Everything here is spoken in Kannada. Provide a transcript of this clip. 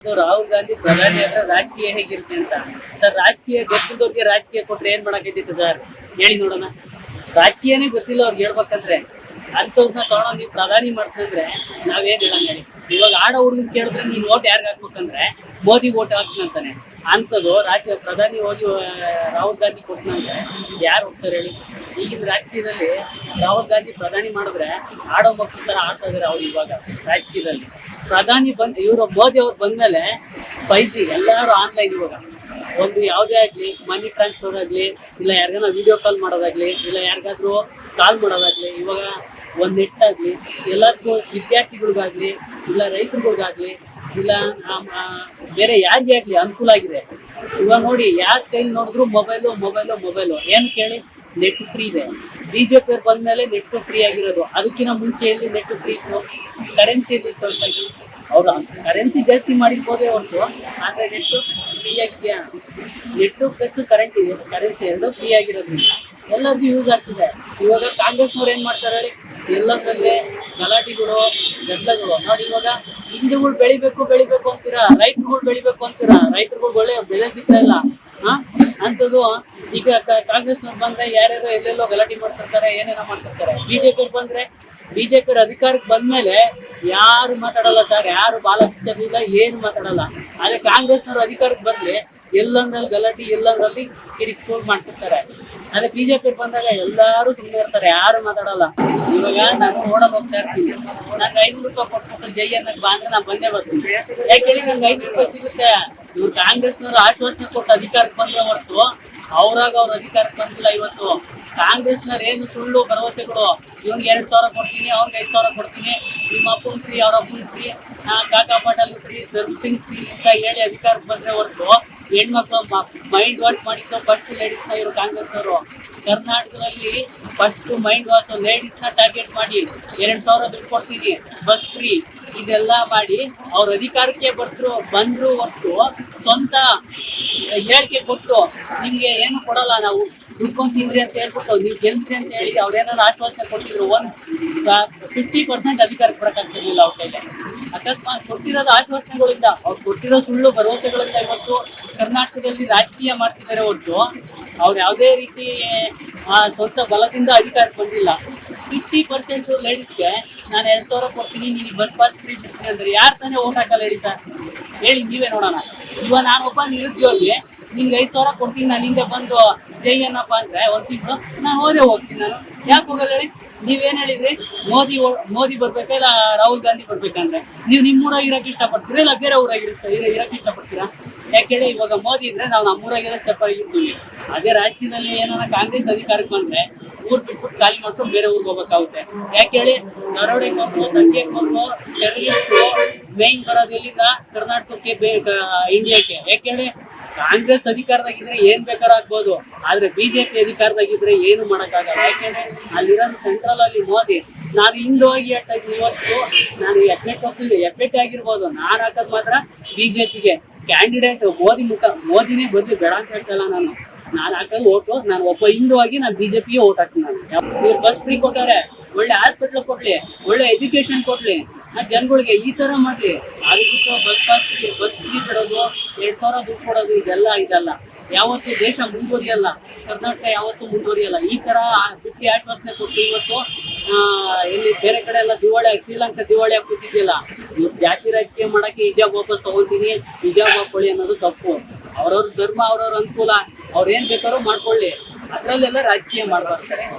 ರಾಹುಲ್ ಗಾಂಧಿ ಪ್ರಧಾನಿ ಆದ್ರೆ ರಾಜಕೀಯ ಹೇಗಿರುತ್ತೆ ಅಂತ. ಸರ್, ರಾಜಕೀಯ ಗೊತ್ತಿದ್ದವ್ರಿಗೆ ರಾಜಕೀಯ ಕೊಟ್ರೆ ಏನ್ ಮಾಡಕೈತಿತ್ತು ಸರ್? ಹೇಳಿ ನೋಡೋಣ. ರಾಜಕೀಯನೇ ಗೊತ್ತಿಲ್ಲ ಅವ್ರಿಗೆ ಹೇಳ್ಬೇಕಂದ್ರೆ ಅಂತವ್ರನ್ನ ತಗೊಂಡು ನೀವು ಪ್ರಧಾನಿ ಮಾಡ್ತಂದ್ರೆ ನಾವೇನಿಲ್ಲ ಹೇಳಿ. ಇವಾಗ ಆಡೋ ಹುಡುಗನ್ ಕೇಳಿದ್ರೆ ನೀನ್ ಓಟ್ ಯಾರ್ಗ್ ಹಾಕ್ಬೇಕಂದ್ರೆ ಮೋದಿ ಓಟ್ ಹಾಕ್ತಂತಾನೆ. ಅಂಥದ್ದು ಪ್ರಧಾನಿ ಹೋಗಿ ರಾಹುಲ್ ಗಾಂಧಿ ಕೊಟ್ಟನಂದ್ರೆ ಯಾರು ಹೋಗ್ತಾರೆ ಹೇಳಿ? ಈಗಿನ ರಾಜಕೀಯದಲ್ಲಿ ರಾಹುಲ್ ಗಾಂಧಿ ಪ್ರಧಾನಿ ಮಾಡಿದ್ರೆ ಆಡೋ ಮಕ್ಕಳ ತರ ಆಡ್ತಾ ಇದಾರೆ ಅವ್ರು. ಇವಾಗ ರಾಜಕೀಯದಲ್ಲಿ ಪ್ರಧಾನಿ ಇವರು ಮೋದಿ ಅವ್ರು ಬಂದ್ಮೇಲೆ 5G ಎಲ್ಲರೂ ಆನ್ಲೈನ್. ಇವಾಗ ಒಂದು ಯಾವುದೇ ಆಗ್ಲಿ, ಮನಿ ಟ್ರಾನ್ಸ್ಫರ್ ಆಗ್ಲಿ, ಇಲ್ಲ ಯಾರಿಗಾನ ವಿಡಿಯೋ ಕಾಲ್ ಮಾಡೋದಾಗ್ಲಿ, ಇಲ್ಲ ಯಾರಿಗಾದ್ರೂ ಕಾಲ್ ಮಾಡೋದಾಗ್ಲಿ, ಇವಾಗ ಒಂದು ನೆಟ್ ಆಗ್ಲಿ, ಎಲ್ಲದಕ್ಕೂ ವಿದ್ಯಾರ್ಥಿಗಳಿಗಾಗ್ಲಿ, ಇಲ್ಲ ರೈತರಿಗಾಗ್ಲಿ, ಇಲ್ಲ ಬೇರೆ ಯಾರಿಗೆ ಆಗ್ಲಿ ಅನುಕೂಲ ಆಗಿದೆ. ಇವಾಗ ನೋಡಿ, ಯಾರ ಕೈಲಿ ನೋಡಿದ್ರು ಮೊಬೈಲು ಏನು ಕೇಳಿ, ನೆಟ್ ಫ್ರೀ ಇದೆ. ಬಿಜೆಪಿ ಅವ್ರು ಬಂದ್ಮೇಲೆ ನೆಟ್ ಫ್ರೀ ಆಗಿರೋದು. ಅದಕ್ಕಿಂತ ಮುಂಚೆ ಎಲ್ಲಿ ನೆಟ್ ಫ್ರೀ ಇತ್ತು? ಕರೆನ್ಸಿ ಇತ್ತು ಅಂತ. ಅವ್ರು ಕರೆನ್ಸಿ ಜಾಸ್ತಿ ಮಾಡಿರ್ಬೋದೇ ಹೊರತು, ಆದರೆ ನೆಟ್ಟು ಫ್ರೀ ಆಗಿದೆಯಾ? ನೆಟ್ಟು ಪ್ಲಸ್ ಕರೆನ್ಸಿ ಎರಡು ಫ್ರೀ ಆಗಿರೋದ್ರಿಂದ ಎಲ್ಲರಿಗೂ ಯೂಸ್ ಆಗ್ತಿದೆ. ಇವಾಗ ಕಾಂಗ್ರೆಸ್ನವ್ರು ಏನು ಮಾಡ್ತಾರೆ ಹೇಳಿ? ಎಲ್ಲದರಲ್ಲೇ ಗಲಾಟೆಗಳು, ಗದ್ದಲಗಳು. ನೋಡಿ, ಇವಾಗ ಹಿಂದೂಗಳು ಬೆಳಿಬೇಕು ಅಂತೀರಾ, ರೈತರುಗಳು ಬೆಳಿಬೇಕು ಅಂತೀರಾ, ರೈತರುಗಳು ಒಳ್ಳೆ ಬೆಲೆ ಸಿಗ್ತಾ ಇಲ್ಲ. ಅಂಥದ್ದು ಈಗ ಕಾಂಗ್ರೆಸ್ನವ್ರು ಬಂದ್ರೆ ಯಾರ್ಯಾರು ಎಲ್ಲೆಲ್ಲೋ ಗಲಾಟೆ ಮಾಡ್ತಿರ್ತಾರೆ, ಏನೇನೋ ಮಾಡ್ತಿರ್ತಾರೆ. ಬಿಜೆಪಿ ಬಂದ್ರೆ, ಬಿಜೆಪಿ ಅಧಿಕಾರಕ್ಕೆ ಬಂದ್ಮೇಲೆ ಯಾರು ಮಾತಾಡಲ್ಲ ಸರ್, ಯಾರು ಬಾಲ ಇಲ್ಲ, ಏನು ಮಾತಾಡಲ್ಲ. ಆದ್ರೆ ಕಾಂಗ್ರೆಸ್ನವ್ರು ಅಧಿಕಾರಕ್ಕೆ ಬಂದ್ರೆ ಎಲ್ಲಂದ್ರಲ್ಲಿ ಗಲಾಟೆ, ಎಲ್ಲಂದ್ರಲ್ಲಿ ಕಿರಿಕಿರಿ ಮಾಡ್ತಿರ್ತಾರೆ. ಆದ್ರೆ ಬಿಜೆಪಿ ಬಂದಾಗ ಎಲ್ಲಾರು ಸುಮ್ಮನೆ ಇರ್ತಾರೆ, ಯಾರು ಮಾತಾಡಲ್ಲ. ಇವಾಗ ನಾನು ನೋಡಕ್ ಹೋಗ್ತಾ ಇರ್ತೀನಿ, ನಂಗೆ 500 ರೂಪಾಯಿ ಕೊಟ್ಬಿಟ್ಟು ಜೈ ಅನ್ನಕ್ ಬಾ ಅಂದ್ರೆ ನಾನು ಬಂದೇ ಬರ್ತೀನಿ. ಯಾಕೆ ಹೇಳಿ? ನಂಗೆ 500 ರೂಪಾಯಿ ಸಿಗುತ್ತೆ. ಇವ್ರು ಕಾಂಗ್ರೆಸ್ನವ್ರು ಆಶ್ವಾಸನೆ ಕೊಟ್ಟು ಅಧಿಕಾರಕ್ಕೆ ಬಂದ್ರೆ ಹೊರತು ಅವ್ರಾಗ ಅವ್ರ ಅಧಿಕಾರಕ್ಕೆ ಬಂದಿಲ್ಲ. ಇವತ್ತು ಕಾಂಗ್ರೆಸ್ನವ್ರು ಏನು ಸುಳ್ಳು ಭರವಸೆಗಳು, ಇವ್ನಿಗೆ 2,000 ಕೊಡ್ತೀನಿ, ಅವ್ನಿಗೆ 5,000 ಕೊಡ್ತೀನಿ, ನಿಮ್ಮ ಅಪ್ಪನ ಫ್ರೀ, ಅವ್ರ ಅಪ್ಪನ ಫ್ರೀ, ಕಾಕಾ ಪಾಟಲ್ ಫ್ರೀ, ಧರ್ಮ್ ಸಿಂಗ್ ಫ್ರೀ ಅಂತ ಹೇಳಿ ಅಧಿಕಾರಕ್ಕೆ ಬಂದ್ರೆ ಹೊರತು ಹೆಣ್ಮಕ್ಳು ಮೈಂಡ್ ವಾಶ್ ಮಾಡಿದ್ದು ಫಸ್ಟ್ ಲೇಡೀಸ್ನ ಇವರು ಕಾಂಗ್ರೆಸ್ನವರು. ಕರ್ನಾಟಕದಲ್ಲಿ ಫಸ್ಟ್ ಮೈಂಡ್ ವಾಶ್ ಲೇಡೀಸ್ನ ಟಾರ್ಗೆಟ್ ಮಾಡಿ 2,000 ದುಡ್ಡು ಕೊಡ್ತೀನಿ, ಬಸ್ ಫ್ರೀ, ಇದೆಲ್ಲ ಮಾಡಿ ಅವ್ರ ಅಧಿಕಾರಕ್ಕೆ ಬಂದ್ರು ಹೊರತು ಸ್ವಂತ ಹೇಳಿಕೆ ಕೊಟ್ಟು ನಿಮ್ಗೆ ಏನು ಕೊಡಲ್ಲ, ನಾವು ದುಡ್ಕೊಂಡು ತಿಂದ್ರಿ ಅಂತ ಹೇಳ್ಬಿಟ್ಟು ನೀವು ಗೆಲ್ಸಿ ಅಂತ ಹೇಳಿ ಅವ್ರೇನಾದ್ರು ಆಶ್ವಾಸನೆ ಕೊಟ್ಟಿದ್ರು, 50% ಅಧಿಕಾರಕ್ಕೆ ಕೊಡಕ್ಕಾಗ್ತಿರ್ಲಿಲ್ಲ ಅವ್ರ ಕೈಲಿ. ಅಕಸ್ಮಾತ್ ಕೊಟ್ಟಿರೋದು ಆಶ್ವಾಸನೆಗಳಿಂದ, ಅವ್ರು ಕೊಟ್ಟಿರೋ ಸುಳ್ಳು ಭರವಸೆಗಳಿಂದ ಇವತ್ತು ಕರ್ನಾಟಕದಲ್ಲಿ ರಾಜಕೀಯ ಮಾಡ್ತಿದ್ದಾರೆ ಹೊರತು ಅವ್ರು ಯಾವುದೇ ರೀತಿ ಸ್ವಂತ ಬಲದಿಂದ ಅಧಿಕಾರಕ್ಕೆ ಬಂದಿಲ್ಲ. 50% ಲೇಡೀಸ್ಗೆ ನಾನು 2,000 ಕೊಡ್ತೀನಿ, ನೀನು ಬಸ್ ಪಾಸ್ ಫ್ರೀ ಬಿಡ್ತೀನಿ ಅಂದ್ರೆ ಯಾರು ತಾನೇ ಓಟ್ ಹಾಕಲ್ಲ ಹೇಳಿ ಸರ್? ಹೇಳಿ ನೀವೇ ನೋಡೋಣ. ಇವಾಗ ನಾನೊಬ್ಬ ನಿರುದ್ಯೋಗಿ, ನಿಮ್ಗೆ 5,000 ಕೊಡ್ತೀನಿ, ನಾನು ಹಿಂದೆ ಬಂದು ಜೈ ಅನ್ನಪ್ಪ ಅಂದ್ರೆ ಒಂದು ತಿಂಗಳು ನಾನು ಹೋಗ್ತೀನಿ. ನಾನು ಯಾಕೆ ಹೋಗಲ್ಲ ಹೇಳಿ? ನೀವೇನು ಹೇಳಿದ್ರಿ? ಮೋದಿ ಬರ್ಬೇಕಾ ಇಲ್ಲ ರಾಹುಲ್ ಗಾಂಧಿ ಬರ್ಬೇಕಂದ್ರೆ ನೀವು ನಿಮ್ಮೂರಾಗ ಇರೋಕೆ ಇಷ್ಟಪಡ್ತೀರಾ ಇಲ್ಲ ಬೇರೆ ಊರಾಗಿ ಇರೋಕೆ ಇಷ್ಟಪಡ್ತೀರಾ? ಯಾಕೆ ಹೇಳಿ? ಇವಾಗ ಮೋದಿ ಇದ್ರೆ ನಾವು ನಮ್ಮೂರಾಗೆಲ್ಲ ಸೆಪರೇಟ್ ಇರ್ತೀವಿ. ಅದೇ ರಾಜಕೀಯದಲ್ಲಿ ಏನಾರ ಕಾಂಗ್ರೆಸ್ ಅಧಿಕಾರಕ್ಕೆ ಬಂದ್ರೆ ಊರ್ ಬಿಟ್ಬಿಟ್ಟು ಖಾಲಿ ಮಾಡ್ಕೊಂಡು ಬೇರೆ ಊರಿಗೆ ಹೋಗ್ಬೇಕಾಗುತ್ತೆ. ಯಾಕೆ ಹೇಳಿ? ದರೋಡೆಕೋರರು, ದಂಗೆಕೋರರು, ಟೆರರಿಸ್ಟು ಮೇಯ್ನ್ ಬರೋದು ಎಲ್ಲಿಂದ? ಕರ್ನಾಟಕಕ್ಕೆ, ಇಂಡಿಯಾಕ್ಕೆ. ಯಾಕೆ ಹೇಳಿ? ಕಾಂಗ್ರೆಸ್ ಅಧಿಕಾರದಾಗಿದ್ರೆ ಏನ್ ಬೇಕಾದ್ರೂ ಆಗ್ಬೋದು, ಆದ್ರೆ ಬಿಜೆಪಿ ಅಧಿಕಾರದಾಗಿದ್ರೆ ಏನು ಮಾಡಕ್ಕಾಗಲ್ಲ. ಯಾಕೆಂದ್ರೆ ಅಲ್ಲಿರೋದು ಸೆಂಟ್ರಲ್ ಅಲ್ಲಿ ಮೋದಿ. ನಾನು ಹಿಂದೆ ಹೋಗಿ ಇವತ್ತು ನಾನು ಎಫೆಕ್ಟ್ ಆಗಿರ್ಬೋದು, ನಾನು ಹಾಕೋದು ಮಾತ್ರ ಬಿಜೆಪಿಗೆ. ಕ್ಯಾಂಡಿಡೇಟ್ ಮೋದಿನೇ ಬಂದು ಬೇಡ ಅಂತ ಹೇಳ್ತಲ್ಲ. ನಾನು ಹಾಕೋದು ಓಟು, ನಾನು ಒಬ್ಬ ಹಿಂದುವಾಗಿ ನಾನು ಬಿಜೆಪಿಗೆ ಓಟ್ ಹಾಕ್ತೀನಿ. ಇವ್ರು ಬಸ್ ಫ್ರೀ ಕೊಟ್ಟಾರೆ, ಒಳ್ಳೆ ಹಾಸ್ಪಿಟ್ಲ್ ಕೊಡ್ಲಿ, ಒಳ್ಳೆ ಎಜುಕೇಶನ್ ಕೊಡ್ಲಿ, ಜನಗಳಿಗೆ ಈ ತರ ಮಾಡ್ಲಿ. ಅದು ಬಿಟ್ಟು ಬಸ್ ಫ್ರೀ ಬಿಡೋದು, 2,000 ದುಡ್ಡು ಕೊಡೋದು, ಇದೆಲ್ಲ ಯಾವತ್ತು ದೇಶ ಮುಂದುವರಿಯಲ್ಲ, ಕರ್ನಾಟಕ ಯಾವತ್ತೂ ಮುಂದುವರಿಯಲ್ಲ. ಈ ತರ ಬಿಟ್ಟು ಆಶ್ವಾಸನೆ ಕೊಟ್ಟು ಇವತ್ತು ಇಲ್ಲಿ ಬೇರೆ ಕಡೆ ಎಲ್ಲ ಶ್ರೀಲಂಕಾ ದಿವಾಳಿ ಕೂತಿದ್ದಿಲ್ಲ. ಇವ್ರು ಜಾತಿ ರಾಜಕೀಯ ಮಾಡಕ್ಕೆ ಹಿಜಾಬ್ ವಾಪಸ್ ತಗೊಳ್ತೀನಿ, ಹಿಜಾಬ್ ಹಾಕೊಳ್ಳಿ ಅನ್ನೋದು ತಪ್ಪು. ಅವ್ರವ್ರ ಧರ್ಮ, ಅವ್ರವ್ರ ಅನುಕೂಲ, ಅವ್ರು ಏನ್ ಬೇಕಾದ್ರೂ ಮಾಡ್ಕೊಳ್ಳಿ, ಅದ್ರಲ್ಲೆಲ್ಲ ರಾಜಕೀಯ ಮಾಡ್ಬಾರ್ದು.